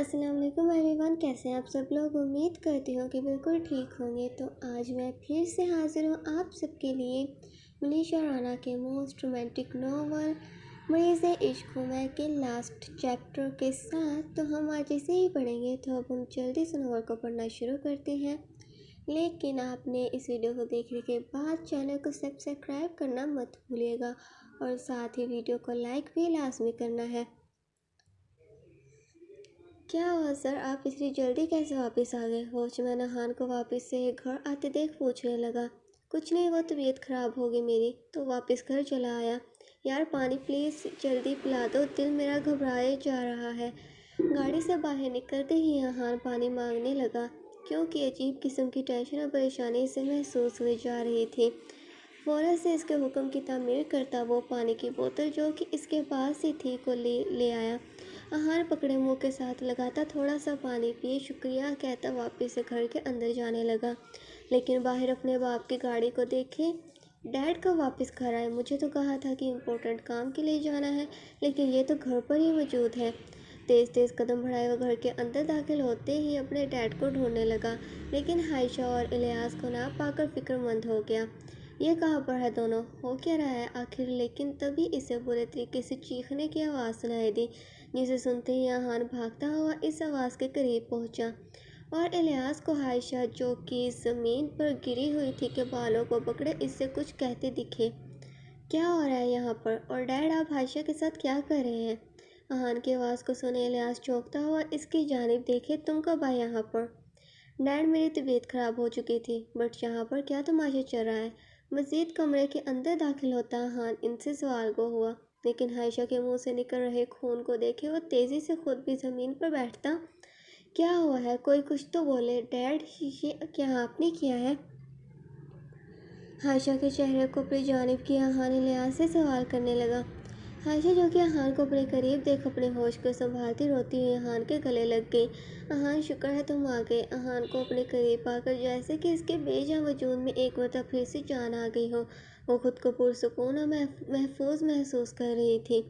السلام علیکم every one, کیسے ہیں آپ سب لوگ؟ امید کرتی ہوں کہ بالکل ٹھیک ہوں گے۔ تو آج میں پھر سے حاضر ہوں آپ سب کے لیے منیشا رانا کے موسٹ رومانٹک ناول مریض عشق میں کے لاسٹ چیپٹر کے ساتھ۔ تو ہم آج اسے ہی پڑھیں گے، تو اب ہم جلدی سے ناول کو پڑھنا شروع کرتے ہیں۔ لیکن آپ نے اس ویڈیو کو دیکھنے کے بعد چینل کو سبسکرائب کرنا مت بھولیے گا اور ساتھ ہی ویڈیو کو لائک بھی لازمی کرنا ہے۔ کیا ہوا سر، آپ اتنی جلدی کیسے واپس آ گئے؟ واچ مین احان کو واپس سے گھر آتے دیکھ پوچھنے لگا۔ کچھ نہیں، وہ طبیعت خراب ہوگی میری تو واپس گھر چلا آیا۔ یار پانی پلیز جلدی پلا دو، دل میرا گھبرائے جا رہا ہے۔ گاڑی سے باہر نکلتے ہی احان پانی مانگنے لگا، کیونکہ عجیب قسم کی ٹینشن اور پریشانی سے محسوس ہوئی جا رہی تھی۔ فوراً سے اس کے حکم کی تعمیل کرتا وہ پانی کی بوتل جو کہ اس کے پاس ہی تھی کو لے آیا۔ احان پکڑے منہ کے ساتھ لگاتا تھوڑا سا پانی پیے شکریہ کہتا واپس سے گھر کے اندر جانے لگا۔ لیکن باہر اپنے باپ کی گاڑی کو دیکھے۔ ڈیڈ کب واپس گھر آئے؟ مجھے تو کہا تھا کہ امپورٹنٹ کام کے لیے جانا ہے، لیکن یہ تو گھر پر ہی موجود ہے۔ تیز تیز قدم بڑھائے وہ گھر کے اندر داخل ہوتے ہی اپنے ڈیڈ کو ڈھونڈنے لگا، لیکن عائشہ اور الیاس کو نہ پا کر فکر مند ہو گیا۔ یہ کہاں پر ہے دونوں؟ ہو کیا رہا ہے آخر؟ لیکن تبھی اسے برے طریقے سے چیخنے کی آواز سنائی دی، جسے سنتے ہی احان بھاگتا ہوا اس آواز کے قریب پہنچا اور الیاس کو عائشہ جو کہ زمین پر گری ہوئی تھی کے بالوں کو پکڑے اس سے کچھ کہتے دکھے۔ کیا ہو رہا ہے یہاں پر؟ اور ڈیڈ آپ عائشہ کے ساتھ کیا کر رہے ہیں؟ احان کی آواز کو سنے الیاس چونکتا ہوا اس کی جانب دیکھے۔ تم کب آئے یہاں پر؟ ڈیڈ میری طبیعت خراب ہو چکی تھی، بٹ یہاں پر کیا تماشا چل رہا ہے؟ مزید کمرے کے اندر داخل ہوتا احان ان سے سوال کو ہوا، لیکن عائشہ کے منہ سے نکل رہے خون کو دیکھے وہ تیزی سے خود بھی زمین پر بیٹھتا۔ کیا ہوا ہے؟ کوئی کچھ تو بولے۔ ڈیڈ یہ کیا آپ نے کیا ہے؟ عائشہ کے چہرے کو اپنی جانب کیا احان الیاس سے سوال کرنے لگا۔ عائشہ جو کہ احان کو اپنے قریب دیکھ اپنے ہوش کو سنبھالتی روتی ہوئی احان کے گلے لگ گئی۔ احان شکر ہے تم آ گئے۔ احان کو اپنے قریب پا کر جیسے کہ اس کے بے جان وجود میں ایک مرتبہ پھر سے جان آ گئی ہو، وہ خود کو پرسکون اور محفوظ محسوس کر رہی تھی۔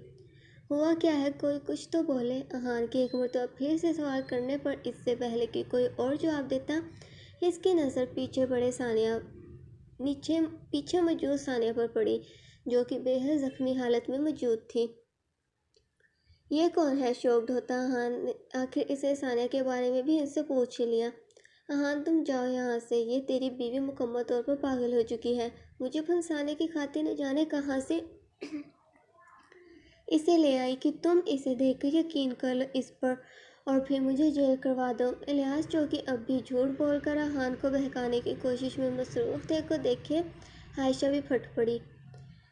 ہوا کیا ہے؟ کوئی کچھ تو بولے۔ احان کے ایک مرتبہ پھر سے سوال کرنے پر اس سے پہلے کہ کوئی اور جواب دیتا، اس کی نظر پیچھے موجود ثانیہ پر پڑی، جو کہ بے حد زخمی حالت میں موجود تھی۔ یہ کون ہے؟ شوکڈ ہوتا احان نے آخر اسے ثانیہ کے بارے میں بھی اس سے پوچھ ہی لیا۔ احان تم جاؤ یہاں سے، یہ تیری بیوی مکمل طور پر پاگل ہو چکی ہے۔ مجھے ثانیہ کی خاطر نہ جانے کہاں سے اسے لے آئی کہ تم اسے دیکھ کر یقین کر لو اس پر اور پھر مجھے جیل کروا دو۔ الیاس جو کہ اب بھی جھوٹ بول کر احان کو بہکانے کی کوشش میں مصروف تھے کو دیکھے عائشہ بھی پھٹ پڑی۔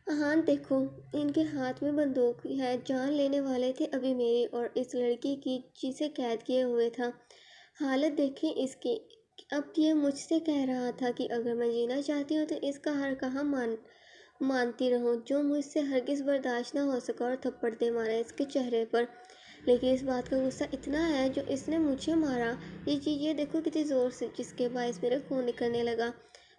احان دیکھو، ان کے ہاتھ میں بندوق ہے، جان لینے والے تھے ابھی میری اور اس لڑکی کی جسے قید کیے ہوئے تھا۔ حالت دیکھیں اس کی۔ اب یہ مجھ سے کہہ رہا تھا کہ اگر میں جینا چاہتی ہوں تو اس کا ہر کہا مانتی رہوں، جو مجھ سے ہرگز برداشت نہ ہو سکا، اور تھپڑ دے مارا اس کے چہرے پر۔ لیکن اس بات کا غصہ اتنا ہے جو اس نے مجھے مارا، یہ دیکھو کتنی زور سے، جس کے باعث میرا خون نکلنے لگا۔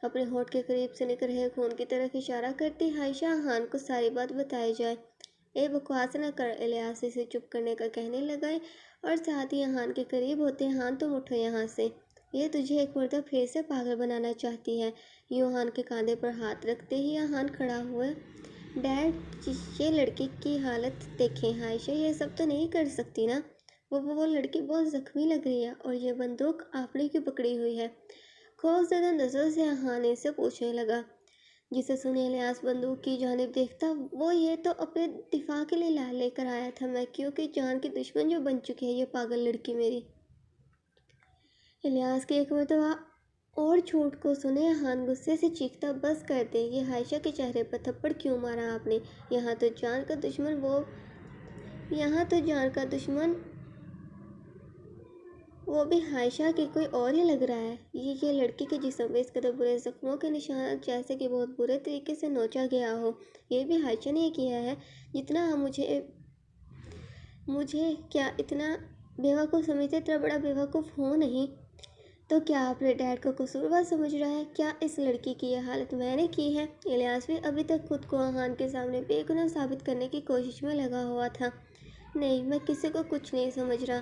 اپنے ہونٹ کے قریب سے نکل رہے خون کی طرف اشارہ کرتی عائشہ احان کو ساری بات بتائی جائے۔ اے بکواس نہ کر، الیاس اسے چپ کرنے کا کہنے لگا اور ساتھ ہی احان کے قریب ہوتے احان تم اٹھو یہاں سے، یہ تجھے ایک مرتبہ پھر سے پاگل بنانا چاہتی ہے۔ یوں احان کے کاندھے پر ہاتھ رکھتے ہی احان کھڑا ہوا۔ ڈیڈ یہ لڑکی کی حالت دیکھیں، عائشہ یہ سب تو نہیں کر سکتی نا، وہ لڑکی بہت زخمی لگ رہی ہے، اور یہ بندوق آپ نے کیوں پکڑی ہوئی ہے؟ خوف زدہ نظروں سے احان اس سے پوچھنے لگا، جسے سنے الیاس بندوق کی جانب دیکھتا۔ وہ یہ تو اپنے دفاع کے لیے لے کر آیا تھا میں، کیونکہ جان کی دشمن جو بن چکی ہے یہ پاگل لڑکی میری۔ الیاس کے ایک مرتبہ اور جھوٹ کو سنے احان غصے سے چیختا، بس کر دے، یہ عائشہ کے چہرے پر تھپڑ کیوں مارا آپ نے؟ یہاں تو جان کا دشمن وہ بھی عائشہ کی کوئی اور ہی لگ رہا ہے۔ یہ لڑکی کے جسم میں اس قدر برے زخموں کے نشانات جیسے کہ بہت برے طریقے سے نوچا گیا ہو، یہ بھی عائشہ نے کیا ہے۔ جتنا ہم مجھے کیا اتنا بیوقوف سمجھتے، اتنا بڑا بیوقوف ہوں نہیں۔ تو کیا اپنے ڈیڈ کو قصوروار سمجھ رہا ہے؟ کیا اس لڑکی کی یہ حالت میں نے کی ہے؟ الیاس بھی ابھی تک خود کو احان کے سامنے بے گناہ ثابت کرنے کی کوشش میں لگا ہوا تھا۔ نہیں، میں کسی کو کچھ نہیں سمجھ رہا،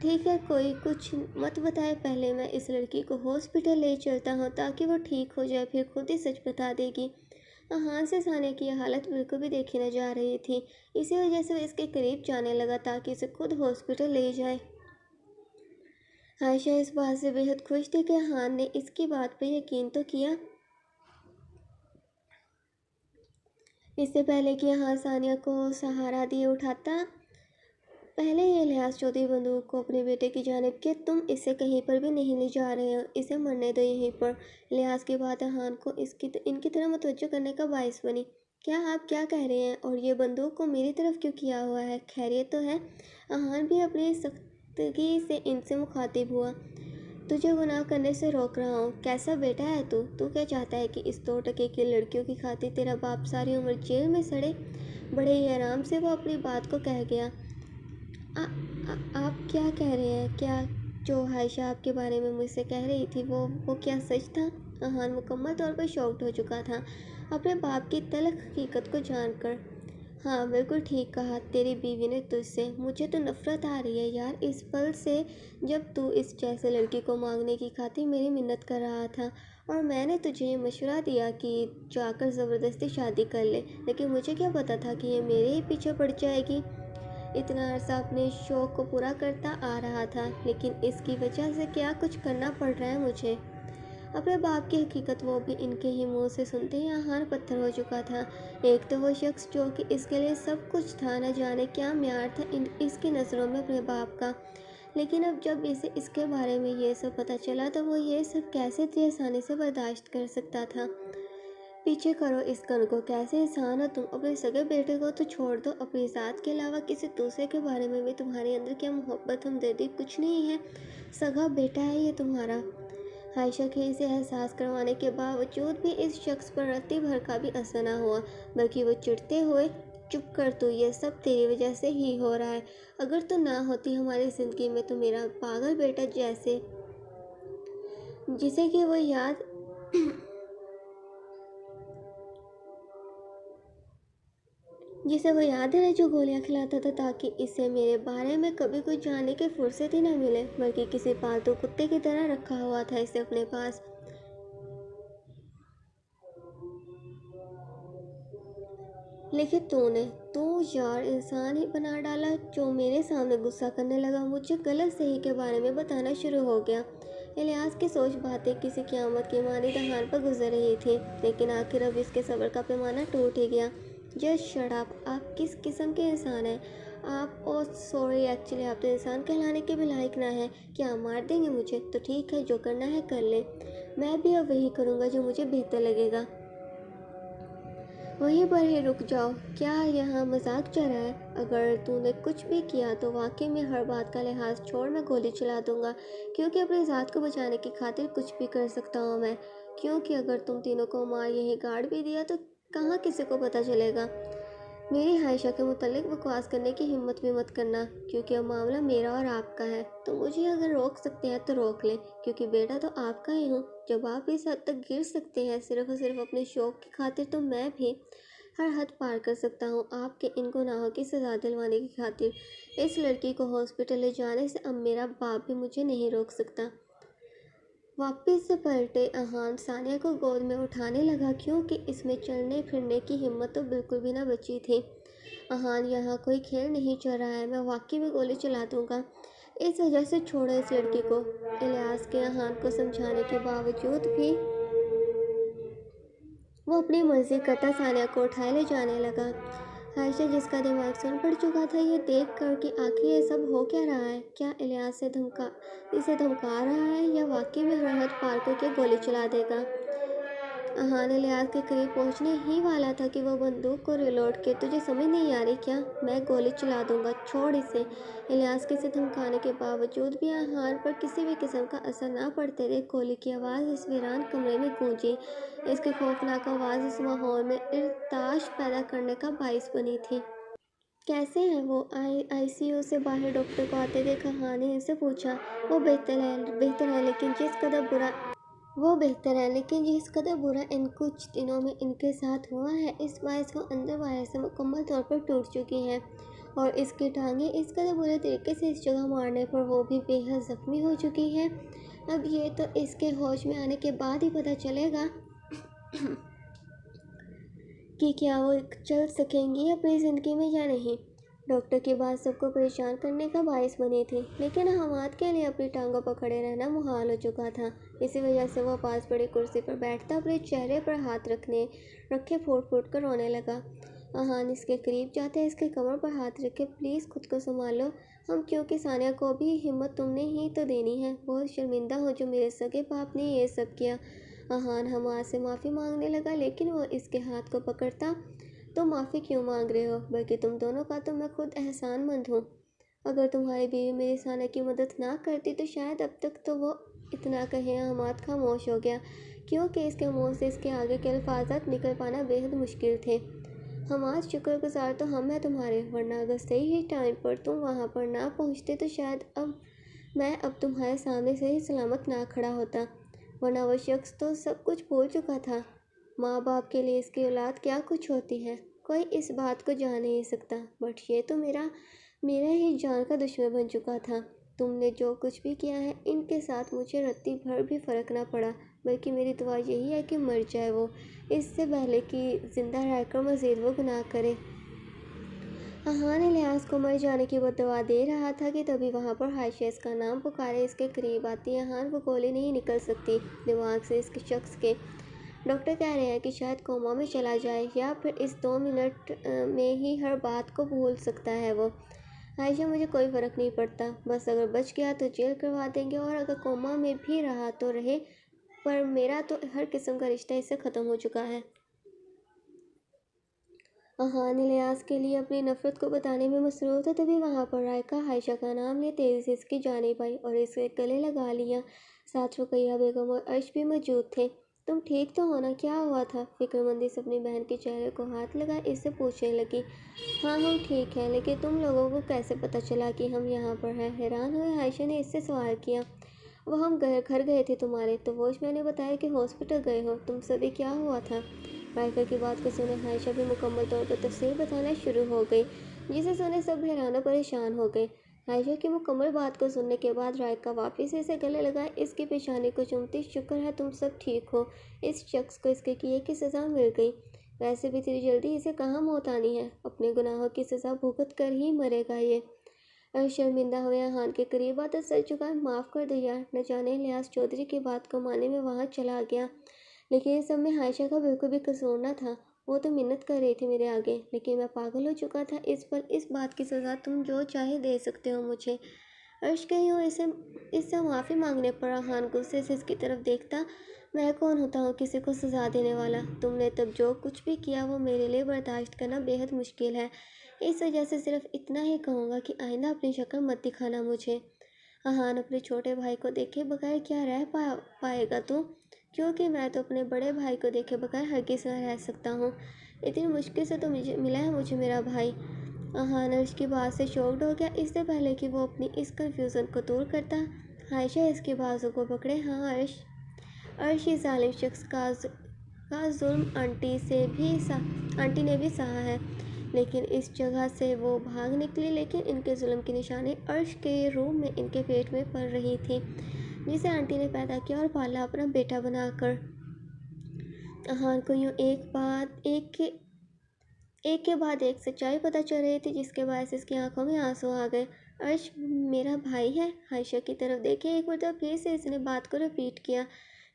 ٹھیک ہے، کوئی کچھ مت بتائے، پہلے میں اس لڑکی کو ہاسپٹل لے چلتا ہوں تاکہ وہ ٹھیک ہو جائے، پھر خود ہی سچ بتا دے گی۔ احان سے ثانیہ کی یہ حالت بالکل بھی دیکھی نہ جا رہی تھی، اسی وجہ سے وہ اس کے قریب جانے لگا تاکہ اسے خود ہاسپٹل لے جائے۔ عائشہ اس بات سے بے حد خوش تھی کہ احان نے اس کی بات پہ یقین تو کیا۔ اس سے پہلے کہ احان ثانیہ کو سہارا دیے اٹھاتا، پہلے یہ الیاس چودھری بندوق کو اپنے بیٹے کی جانب کہ تم اسے کہیں پر بھی نہیں لے جا رہے ہو، اسے مرنے دو یہیں پر۔ الیاس کی بات احان کو ان کی طرف متوجہ کرنے کا باعث بنی۔ کیا آپ کیا کہہ رہے ہیں، اور یہ بندوق کو میری طرف کیوں کیا ہوا ہے؟ خیریت تو ہے؟ احان بھی اپنی سختگی سے ان سے مخاطب ہوا۔ تجھے گناہ کرنے سے روک رہا ہوں۔ کیسا بیٹا ہے تو کیا چاہتا ہے کہ اس 2 ٹکے کی لڑکیوں کی خاطر تیرا باپ ساری عمر جیل میں سڑے؟ بڑے ہی آرام سے وہ اپنی بات کو کہہ گیا۔ آپ کیا کہہ رہے ہیں؟ کیا جو عائشہ آپ کے بارے میں مجھ سے کہہ رہی تھی وہ کیا سچ تھا؟ احان مکمل طور پر شاکڈ ہو چکا تھا اپنے باپ کی تلخ حقیقت کو جان کر۔ ہاں بالکل ٹھیک کہا تیری بیوی نے تجھ سے، مجھے تو نفرت آ رہی ہے یار اس پل سے جب تو اس جیسے لڑکی کو مانگنے کی خاطر میری منت کر رہا تھا، اور میں نے تجھے یہ مشورہ دیا کہ جا کر زبردستی شادی کر لے، لیکن مجھے کیا پتا تھا کہ یہ میرے ہی پیچھے پڑ جائے گی۔ اتنا عرصہ اپنے شوق کو پورا کرتا آ رہا تھا، لیکن اس کی وجہ سے کیا کچھ کرنا پڑ رہا ہے مجھے۔ اپنے باپ کی حقیقت وہ بھی ان کے ہی منہ سے سنتے ہی احان پتھر ہو چکا تھا۔ ایک تو وہ شخص جو کہ اس کے لیے سب کچھ تھا، نہ جانے کیا معیار تھا اس کی نظروں میں اپنے باپ کا، لیکن اب جب اسے اس کے بارے میں یہ سب پتہ چلا تو وہ یہ سب کیسے اتنی آسانی سے برداشت کر سکتا تھا۔ پیچھے کرو اس کن کو، کیسے انسان ہو تم؟ اپنے سگے بیٹے کو تو چھوڑ دو، اپنی ذات کے علاوہ کسی دوسرے کے بارے میں بھی تمہارے اندر کیا محبت ہمدردی کچھ نہیں ہے؟ سگا بیٹا ہے یہ تمہارا۔ عائشہ کے اسے احساس کروانے کے باوجود بھی اس شخص پر رتی بھر کا بھی اثر نہ ہوا، بلکہ وہ چڑھتے ہوئے، چپ کر تو، یہ سب تیری وجہ سے ہی ہو رہا ہے۔ اگر تو نہ ہوتی ہماری زندگی میں تو میرا پاگل بیٹا جسے کہ وہ یاد ہے جو گولیاں کھلاتا تھا تاکہ اسے میرے بارے میں کبھی کچھ جاننے کی فرصت ہی نہ ملے، بلکہ کسی پالتو کتے کی طرح رکھا ہوا تھا اسے اپنے پاس۔ لیکن تو یار انسان ہی بنا ڈالا جو میرے سامنے غصہ کرنے لگا، مجھے غلط صحیح کے بارے میں بتانا شروع ہو گیا۔ الیاس کی سوچ باتیں کسی قیامت کی مانند احان پر گزر رہی تھی، لیکن آخر اب اس کے صبر کا پیمانہ ٹوٹ ہی گیا۔ جسٹ شٹ اپ، آپ کس قسم کے انسان ہیں آپ؟ سوری ایکچولی آپ تو انسان کہلانے کے بھی لائق نہ ہیں۔ کیا مار دیں گے مجھے؟ تو ٹھیک ہے، جو کرنا ہے کر لیں، میں بھی اب وہی کروں گا جو مجھے بہتر لگے گا۔ وہیں پر ہی رک جاؤ، کیا یہاں مذاق چل رہا ہے؟ اگر تو نے کچھ بھی کیا تو واقعی میں ہر بات کا لحاظ چھوڑ میں گولی چلا دوں گا، کیونکہ اپنی ذات کو بچانے کی خاطر کچھ بھی کر سکتا ہوں میں، کیونکہ اگر تم تینوں کو مار یہیں گاڑ بھی دیا تو کہاں کسی کو پتہ چلے گا۔ میری عائشہ کے متعلق بکواس کرنے کی ہمت بھی مت کرنا، کیونکہ اب معاملہ میرا اور آپ کا ہے، تو مجھے اگر روک سکتے ہیں تو روک لیں، کیونکہ بیٹا تو آپ کا ہی ہوں۔ جب آپ اس حد تک گر سکتے ہیں صرف اور صرف اپنے شوق کی خاطر، تو میں بھی ہر حد پار کر سکتا ہوں آپ کے ان گناہوں کی سزا دلوانے کی خاطر۔ اس لڑکی کو ہاسپٹل لے جانے سے اب میرا باپ بھی مجھے نہیں روک سکتا۔ واپس سے پلٹے احان ثانیہ کو گود میں اٹھانے لگا، کیونکہ اس میں چلنے پھرنے کی ہمت تو بالکل بھی نہ بچی تھی۔ احان یہاں کوئی کھیل نہیں چل رہا ہے، میں واقعی میں گولی چلا دوں گا، اس وجہ سے چھوڑو اس لڑکی کو۔ الیاس کے احان کو سمجھانے کے باوجود بھی وہ اپنی مرضی کرتا ثانیہ کو اٹھائے لے جانے لگا۔ عائشہ جس کا دماغ سن پڑ چکا تھا یہ دیکھ کر کہ آخر یہ سب ہو کیا رہا ہے، کیا الیاس اسے دھمکا رہا ہے یا واقعی میں ہر حد پار کر کے گولی چلا دے گا۔ احان الیاس کے قریب پہنچنے ہی والا تھا کہ وہ بندوق کو ریلوڈ کے، تجھے سمجھ نہیں آ رہی کیا؟ میں گولی چلا دوں گا، چھوڑ اسے۔ الیاس کے اسے دھمکانے کے باوجود بھی احان پر کسی بھی قسم کا اثر نہ پڑتے دیکھ کوہلی کی آواز اس ویران کمرے میں گونجی۔ اس کی خوفناک آواز اس ماحول میں ارتعاش پیدا کرنے کا باعث بنی تھی۔ کیسے ہیں وہ؟ آئی سی یو سے باہر ڈاکٹر کو آتے دیکھ احان نے ان سے پوچھا۔ وہ بہتر ہے لیکن جس قدر برا ان کچھ دنوں میں ان کے ساتھ ہوا ہے، اس باعث وہ اندر باہر سے مکمل طور پر ٹوٹ چکی ہیں۔ اور اس کی ٹانگیں اس قدر برے طریقے سے اس جگہ مارنے پر وہ بھی بے حد زخمی ہو چکی ہے۔ اب یہ تو اس کے ہوش میں آنے کے بعد ہی پتہ چلے گا کہ کیا وہ چل سکیں گی اپنی زندگی میں یا نہیں۔ ڈاکٹر کی بات سب کو پریشان کرنے کا باعث بنی تھی، لیکن حماد کے لیے اپنی ٹانگوں پر کھڑے رہنا محال ہو چکا تھا۔ اسی وجہ سے وہ پاس پڑی کرسی پر بیٹھتا اپنے چہرے پر ہاتھ رکھے پھوٹ پھوٹ کر رونے لگا۔ احان اس کے قریب جاتے اس کے کمر پر ہاتھ رکھے، پلیز خود کو سنبھال لو، ہم کیونکہ ثانیہ کو بھی ہمت تم نے ہی تو دینی ہے، بہت شرمندہ ہوں جو میرے سگے باپ نے یہ سب کیا۔ احان حماد سے معافی مانگنے لگا، لیکن وہ اس کے ہاتھ کو پکڑتا۔ تم معافی کیوں مانگ رہے ہو؟ بلکہ تم دونوں کا تو میں خود احسان مند ہوں۔ اگر تمہاری بیوی میری ثانیہ کی مدد نہ کرتی تو شاید اب تک تو وہ اتنا کہے۔ حماد خاموش ہو گیا، کیونکہ اس کے منہ سے اس کے آگے کے الفاظات نکل پانا بے حد مشکل تھے۔ حماد شکر گزار تو ہم ہیں تمہارے، ورنہ اگر صحیح ٹائم پر تم وہاں پر نہ پہنچتے تو شاید میں اب تمہارے سامنے صحیح سلامت نہ کھڑا ہوتا، ورنہ وہ شخص تو سب کچھ بھول چکا تھا۔ ماں باپ کے لیے اس کی اولاد کیا کچھ ہوتی ہے، کوئی اس بات کو جان نہیں سکتا، بٹ یہ تو میرا ہی جان کا دشمن بن چکا تھا۔ تم نے جو کچھ بھی کیا ہے ان کے ساتھ مجھے رتی بھر بھی فرق نہ پڑا، بلکہ میری دعا یہی ہے کہ مر جائے وہ، اس سے پہلے کہ زندہ رہ کر مزید وہ گناہ کرے۔ احان الیاس کو مر جانے کی بددعا دے رہا تھا کہ تبھی وہاں پر عائشہ اس کا نام پکارے اس کے قریب آتی۔ احان وہ گولی نہیں نکل سکتی دماغ سے اس شخص کے۔ ڈاکٹر کہہ رہے ہیں کہ شاید کوما میں چلا جائے یا پھر اس 2 منٹ میں ہی ہر بات کو بھول سکتا ہے وہ۔ عائشہ مجھے کوئی فرق نہیں پڑتا، بس اگر بچ گیا تو جیل کروا دیں گے اور اگر کوما میں بھی رہا تو رہے، پر میرا تو ہر قسم کا رشتہ اس سے ختم ہو چکا ہے۔ احان الیاس کے لیے اپنی نفرت کو بتانے میں مصروف تھا، تبھی وہاں پر رائقہ عائشہ کا نام لے تیزی سے اس کی جانب آئی اور اس کے گلے لگا لیا۔ ساتھ رقیہ بیگم اور عرش بھی موجود تھے۔ تم ٹھیک تو ہو نا؟ کیا ہوا تھا؟ فکر مندی سے اپنی بہن کے چہرے کو ہاتھ لگائے اس سے پوچھنے لگی۔ ہاں ہم ٹھیک ہیں، لیکن تم لوگوں کو کیسے پتہ چلا کہ ہم یہاں پر ہیں؟ حیران ہوئے عائشہ نے اس سے سوال کیا۔ وہ ہم گھر گئے تھے تمہارے، تو وہ میں نے بتایا کہ ہاسپٹل گئے ہو، تم سبھی کیا ہوا تھا؟ رائقہ کی بات کو سنے عائشہ بھی مکمل طور پر تفصیل بتانا شروع ہو گئی، جسے سنے سب حیران و پریشان ہو گئے۔ عائشہ کی مکمل بات کو سننے کے بعد رائقہ واپس اسے گلے لگائے اس کی پیشانی کو چومتی، شکر ہے تم سب ٹھیک ہو، اس شخص کو اس کے کیے کی سزا مل گئی، ویسے بھی اتنی جلدی اسے کہاں موت آنی ہے، اپنے گناہوں کی سزا بھگت کر ہی مرے گا یہ۔ شرمندہ ہوئے احان کے قریب آتا سر جھکائے، معاف کر دو یار، نہ جانے الیاس چودھری کی بات کو ماننے میں وہاں چلا گیا، لیکن اس سب میں عائشہ کا بالکل بھی قصور نہ تھا، وہ تو منت کر رہی تھی میرے آگے، لیکن میں پاگل ہو چکا تھا، اس پر اس بات کی سزا تم جو چاہے دے سکتے ہو مجھے۔ عرش کہیں ہو اس سے معافی مانگنے پر احان غصے سے اس کی طرف دیکھتا، میں کون ہوتا ہوں کسی کو سزا دینے والا، تم نے تب جو کچھ بھی کیا وہ میرے لیے برداشت کرنا بے حد مشکل ہے، اس وجہ سے صرف اتنا ہی کہوں گا کہ آئندہ اپنی شکل مت دکھانا مجھے۔ احان اپنے چھوٹے بھائی کو دیکھے بغیر کیا رہ پائے گا تو؟ کیونکہ میں تو اپنے بڑے بھائی کو دیکھے بغیر ہرگز نہ رہ سکتا ہوں، اتنی مشکل سے تو ملا ہے مجھے میرا بھائی۔ احان عرش کی بات سے شاکڈ ہو گیا، اس سے پہلے کہ وہ اپنی اس کنفیوژن کو دور کرتا عائشہ اس کے بازو کو پکڑے۔ ہاں عرش، اس ظالم شخص کا ظلم آنٹی نے بھی سہا ہے، لیکن اس جگہ سے وہ بھاگ نکلی، لیکن ان کے ظلم کی نشانی عرش کے روم میں ان کے پیٹ میں پل رہی تھی، جسے آنٹی نے پیدا کیا اور پالا اپنا بیٹا بنا کر۔ احان کو یوں ایک کے بعد ایک سچائی پتہ چل رہی تھی، جس کے باعث اس کی آنکھوں میں آنسو آ گئے۔ عرش میرا بھائی ہے؟ عائشہ کی طرف دیکھے، ایک مرتبہ پھر سے اس نے بات کو ریپیٹ کیا،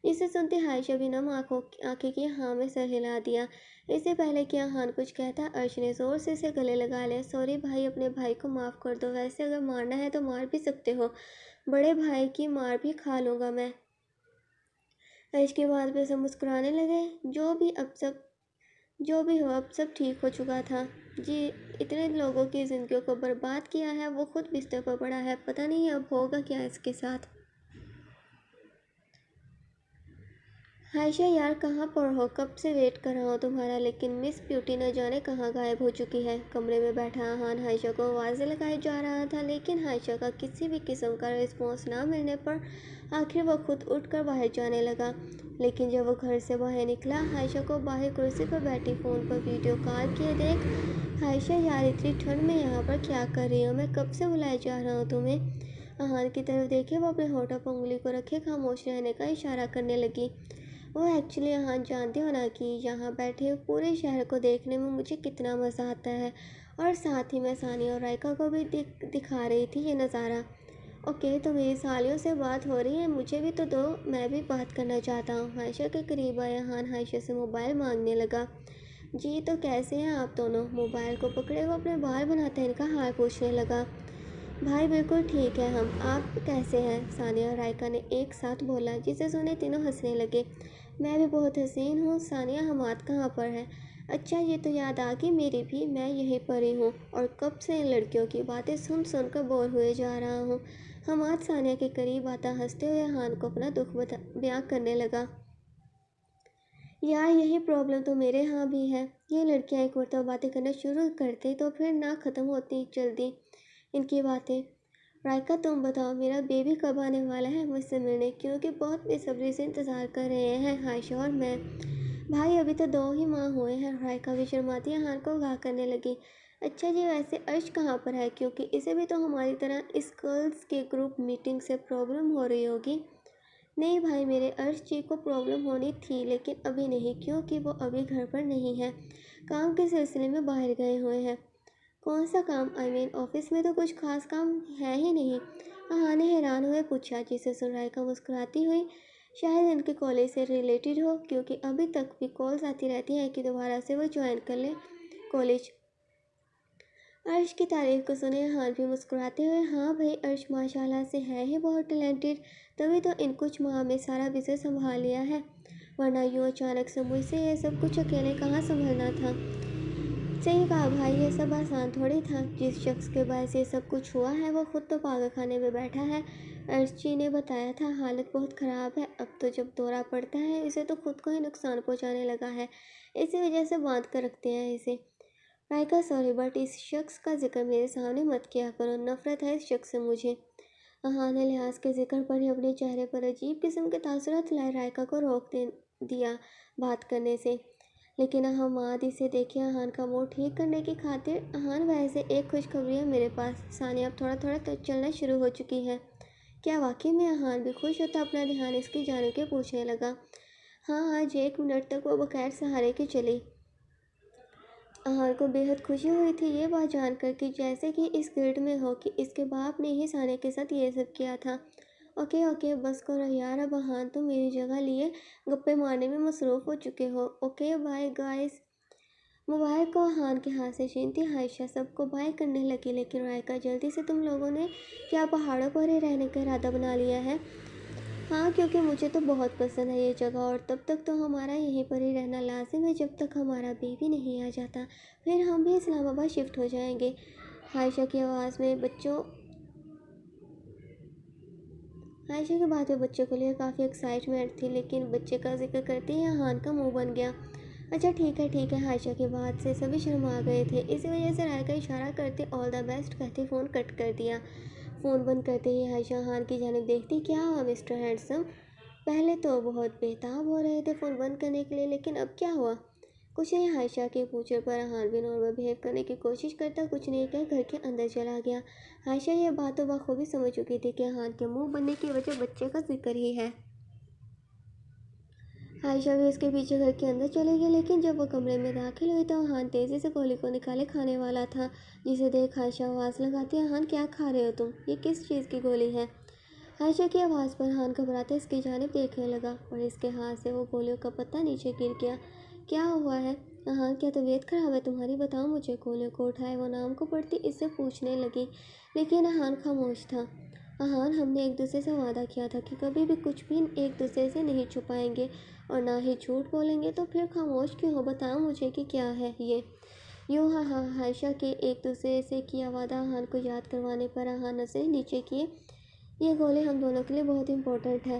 جسے سنتے عائشہ بھی نم آنکھیں کی ہاں میں سر ہلا دیا۔ اس سے پہلے کہ احان کچھ کہتا عرش نے زور سے اسے گلے لگا لیا۔ سوری بھائی، اپنے بھائی کو معاف کر دو، ویسے اگر مارنا ہے تو مار بھی سکتے ہو، بڑے بھائی کی مار بھی کھا لوں گا میں۔ عرش کی بات پہ سب مسکرانے لگے۔ جو بھی ہو اب سب ٹھیک ہو چکا تھا، جی اتنے لوگوں کی زندگیوں کو برباد کیا ہے، وہ خود بستر پر پڑا ہے، پتہ نہیں اب ہوگا کیا اس کے ساتھ۔ عائشہ یار کہاں پر ہو؟ کب سے ویٹ کر رہا ہوں تمہارا، لیکن مس بیوٹی نہ جانے کہاں غائب ہو چکی ہے۔ کمرے میں بیٹھا احان عائشہ کو آوازیں لگائے جا رہا تھا، لیکن عائشہ کا کسی بھی قسم کا رسپانس نہ ملنے پر آخر وہ خود اٹھ کر باہر جانے لگا۔ لیکن جب وہ گھر سے باہر نکلا، عائشہ کو باہر کرسی پر بیٹھی فون پر ویڈیو کال کیے دیکھ عائشہ یار اتنی ٹھنڈ میں یہاں پر کیا کر رہی ہو؟ میں کب سے بلائے جا رہا ہوں تمہیں۔ احان کی طرف دیکھے وہ اپنے ہونٹوں پر انگلی کو رکھے خاموش رہنے کا اشارہ کرنے لگی۔ وہ ایکچولی احان جانتے ہو نا کہ یہاں بیٹھے پورے شہر کو دیکھنے میں مجھے کتنا مزہ آتا ہے، اور ساتھ ہی میں ثانیہ اور رائکا کو بھی دکھا رہی تھی یہ نظارہ۔ اوکے تو میری سالیوں سے بات ہو رہی ہے، مجھے بھی تو دو، میں بھی بات کرنا چاہتا ہوں۔ عائشہ کے قریب آیا احان عائشہ سے موبائل مانگنے لگا۔ جی تو کیسے ہیں آپ دونوں؟ موبائل کو پکڑے وہ اپنے بال بناتے ان کا حال پوچھنے لگا۔ بھائی بالکل ٹھیک ہے ہم، آپ کیسے ہیں؟ ثانیہ اور رائکا نے ایک ساتھ بولا، جسے سنے تینوں ہنسنے لگے۔ میں بھی بہت حسین ہوں۔ ثانیہ حماد کہاں پر ہے؟ اچھا یہ تو یاد آ گئی میری بھی، میں یہیں پر ہی ہوں، اور کب سے ان لڑکیوں کی باتیں سن سن کر بور ہوئے جا رہا ہوں۔ حماد ثانیہ کے قریب آتا ہنستے ہوئے احان کو اپنا دکھ بیان کرنے لگا۔ یار یہی پرابلم تو میرے ہاں بھی ہے، یہ لڑکیاں ایک مرتبہ باتیں کرنا شروع کرتے تو پھر نہ ختم ہوتی جلدی ان کی باتیں۔ رائکا تم بتاؤ میرا بیبی کب آنے والا ہے مجھ سے ملنے، کیونکہ بہت بے صبری سے انتظار کر رہے ہیں عائشہ اور میں۔ بھائی ابھی تو 2 ہی ماہ ہوئے ہیں۔ رائکا بھی شرماتی احان کو گاہ کرنے لگی۔ اچھا جی ویسے عرش کہاں پر ہے، کیونکہ اسے بھی تو ہماری طرح اس گرلز کے گروپ میٹنگ سے پرابلم ہو رہی ہوگی۔ نہیں بھائی میرے عرش جی کو پرابلم ہونی تھی، لیکن ابھی نہیں، کیونکہ وہ ابھی گھر پر نہیں ہے، کام کے سلسلے میں باہر گئے ہوئے ہیں۔ کون سا کام؟ آفس میں تو کچھ خاص کام ہے ہی نہیں، احان نے حیران ہوئے پوچھا، جسے سن رائکا مسکراتی ہوئی، شاید ان کے کالج سے ریلیٹڈ ہو، کیونکہ ابھی تک بھی کالز آتی رہتی ہیں کہ دوبارہ سے وہ جوائن کر لیں کالج۔ عرش کی تعریف کو سنے احان بھی مسکراتے ہوئے، ہاں بھائی عرش ماشاء اللہ سے ہے ہی بہت ٹیلنٹڈ، تبھی تو ان کچھ ماہ میں سارا بزنس سنبھال لیا ہے، ورنہ یوں اچانک سے مجھ سے یہ سب کچھ اکیلے کہاں سنبھلنا تھا۔ صحیح کہا بھائی، یہ سب آسان تھوڑی تھا، جس شخص کے باعث یہ سب کچھ ہوا ہے وہ خود تو پاگل خانے میں بیٹھا ہے۔ عرش جی نے بتایا تھا حالت بہت خراب ہے، اب تو جب دورہ پڑتا ہے اسے تو خود کو ہی نقصان پہنچانے لگا ہے، اسی وجہ سے باندھ کر رکھتے ہیں اسے۔ رائکا سوری بٹ اس شخص کا ذکر میرے سامنے مت کیا کرو، نفرت ہے اس شخص سے مجھے۔ احان نے لحاظ کے ذکر پر ہی اپنے چہرے پر عجیب قسم کے تاثرات لائے رائکا کو روک دیا بات کرنے سے، لیکن حماد اسے دیکھے احان کا موڈ ٹھیک کرنے کی خاطر، احان ویسے ایک خوشخبری ہے میرے پاس، ثانیہ اب تھوڑا تھوڑا چلنا شروع ہو چکی ہے۔ کیا واقعی میں؟ احان بھی خوش ہوتا اپنا دھیان اس کی جانب کے پوچھنے لگا۔ ہاں آج 1 منٹ تک وہ بغیر سہارے کی چلی۔ احان کو بے حد خوشی ہوئی تھی یہ بات جان کر کہ جیسے کہ اس گرڈ میں ہو کہ اس کے باپ نے ہی ثانیہ کے ساتھ یہ سب کیا تھا۔ اوکے بس کرو یار، اب احان تم میری جگہ لیے گپے مارنے میں مصروف ہو چکے ہو۔ Okay bye guys. موبائل کو احان کے ہاتھ سے چھینتی عائشہ سب کو بائے کرنے لگی، لیکن رائکا جلدی سے، تم لوگوں نے کیا پہاڑوں پر ہی رہنے کا ارادہ بنا لیا ہے؟ ہاں کیونکہ مجھے تو بہت پسند ہے یہ جگہ، اور تب تک تو ہمارا یہیں پر ہی رہنا لازم ہے جب تک ہمارا بیبی نہیں آ جاتا، پھر ہم بھی اسلام آباد شفٹ ہو جائیں گے۔ عائشہ کی آواز میں عائشہ کی بات میں بچوں کے لیے کافی ایکسائٹمنٹ تھی، لیکن بچے کا ذکر کرتے ہی احان کا منہ بن گیا۔ اچھا ٹھیک ہے، عائشہ کی بات سے سبھی شرما گئے تھے، اسی وجہ سے رائکا اشارہ کرتے آل دا بیسٹ کہتے فون کٹ کر دیا۔ فون بند کرتے ہی عائشہ احان کی جانب دیکھتی، کیا ہوا مسٹر ہینڈسم؟ پہلے تو بہت بےتاب ہو رہے تھے فون بند کرنے کے لیے، لیکن اب کیا ہوا؟ کچھ نہیں، عائشہ کے پوچھنے پر احان بھی نارمل بہیو کرنے کی کوشش کرتا کچھ نہیں کہہ گھر کے اندر چلا گیا۔ عائشہ یہ بات تو بخوبی سمجھ چکی تھی کہ احان کے منہ بننے کی وجہ بچے کا ذکر ہی ہے۔ عائشہ بھی اس کے پیچھے گھر کے اندر چلی گئی، لیکن جب وہ کمرے میں داخل ہوئی تو احان تیزی سے گولی کو نکالے کھانے والا تھا، جسے دیکھ عائشہ آواز لگاتی، احان کیا کھا رہے ہو تم؟ یہ کس چیز کی گولی ہے؟ عائشہ کی آواز پر احان گھبراتے اس کی جانب دیکھنے لگا، اور اس کے ہاتھ سے وہ گولیوں کا پتہ نیچے گر گیا۔ کیا ہوا ہے احان؟ کیا طبیعت خراب ہے تمہاری؟ بتاؤ مجھے۔ گولیوں کو اٹھائے وہ نام کو پڑھتی اس سے پوچھنے لگی، لیکن احان خاموش تھا۔ احان ہم نے ایک دوسرے سے وعدہ کیا تھا کہ کبھی بھی کچھ بھی ایک دوسرے سے نہیں چھپائیں گے اور نہ ہی جھوٹ بولیں گے، تو پھر خاموش کیوں ہو؟ بتاؤ مجھے کہ کیا ہے یہ؟ یوں ہاں عائشہ کے ایک دوسرے سے کیا وعدہ احان کو یاد کروانے پر احان نظریں نیچے کیے، یہ گولی ہم دونوں کے لیے بہت امپورٹنٹ ہے،